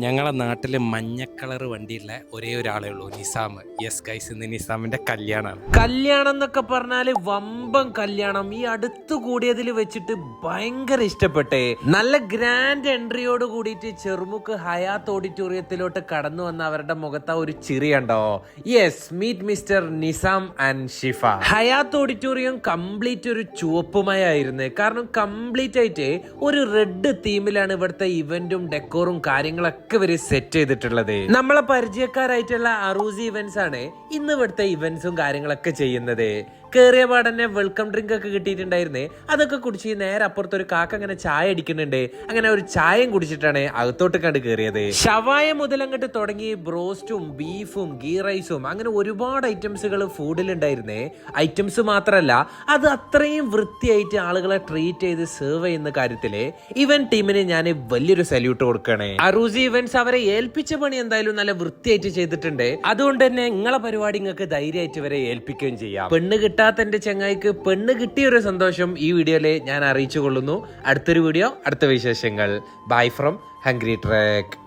ഞങ്ങളെ നാട്ടിൽ മഞ്ഞ കളർ വണ്ടിയുള്ള ഒരേ ഒരാളേ ഉള്ളൂ, നിസാം. യെസ് ഗൈസ്, ഇന്ന് നിസാമിന്റെ കല്യാണമാണ്. കല്യാണം എന്നൊക്കെ പറഞ്ഞാല് വമ്പൻ കല്യാണം. ഈ അടുത്തു കൂടിയതിൽ വെച്ചിട്ട് ഭയങ്കര ഇഷ്ടപ്പെട്ടെ. നല്ല ഗ്രാൻഡ് എൻട്രിയോട് കൂടിയിട്ട് ചെറുമുക്ക് ഹയാത്ത് ഓഡിറ്റോറിയത്തിലോട്ട് കടന്നു വന്ന അവരുടെ മുഖത്ത് ഒരു ചിരി ഉണ്ടോ? Yes, meet mister Nizam and Shifa. Hayath auditorium complete ഒരു ചുവപ്പുമയായിരുന്നു. കാരണം കംപ്ലീറ്റ് ആയിട്ട് ഒരു റെഡ് തീമിലാണ് ഇവിടുത്തെ ഇവന്റും ഡെക്കോറും കാര്യങ്ങളൊക്കെ ഇവര് സെറ്റ് ചെയ്തിട്ടുള്ളത്. നമ്മളെ പരിചയക്കാരായിട്ടുള്ള അറൂസി ഇവന്റ്സ് ആണ് ഇന്ന് ഇവിടുത്തെ ഇവന്റ്സും കാര്യങ്ങളൊക്കെ ചെയ്യുന്നത്. കേറിയ പാടന്നെ വെൽക്കം ഡ്രിങ്ക് ഒക്കെ കിട്ടിയിട്ടുണ്ടായിരുന്നേ. അതൊക്കെ കുടിച്ച് നേരെ അപ്പുറത്ത് ഒരു കാക്ക അങ്ങനെ ചായ അടിക്കുന്നുണ്ട്. അങ്ങനെ ഒരു ചായയും കുടിച്ചിട്ടാണ് അകത്തോട്ട് കണ്ട് കയറിയത്. ഷവായ മുതൽ അങ്ങോട്ട് തുടങ്ങി ബ്രോസ്റ്റും ബീഫും ഗീ റൈസും അങ്ങനെ ഒരുപാട് ഐറ്റംസുകൾ ഫുഡിലുണ്ടായിരുന്നേ. ഐറ്റംസ് മാത്രമല്ല, അത് അത്രയും വൃത്തിയായിട്ട് ആളുകളെ ട്രീറ്റ് ചെയ്ത് സെർവ് ചെയ്യുന്ന കാര്യത്തില് ഇവന്റ് ടീമിന് ഞാൻ വലിയൊരു സല്യൂട്ട് കൊടുക്കണേ. അറൂസി ഇവന്റ്സ് അവരെ ഏൽപ്പിച്ച പണി എന്തായാലും നല്ല വൃത്തിയായിട്ട് ചെയ്തിട്ടുണ്ട്. അതുകൊണ്ട് തന്നെ നിങ്ങളെ പരിപാടി നിങ്ങൾക്ക് ധൈര്യമായിട്ട് ഇവരെ ഏൽപ്പിക്കുകയും ചെയ്യാം. പെണ്ണ് കിട്ടാത്ത എന്റെ ചങ്ങായിക്ക് പെണ്ണ് കിട്ടിയ ഒരു സന്തോഷം ഈ വീഡിയോയില് ഞാൻ അറിയിച്ചു കൊള്ളുന്നു. അടുത്തൊരു വീഡിയോ, അടുത്ത വിശേഷങ്ങൾ. Bye from hungry track.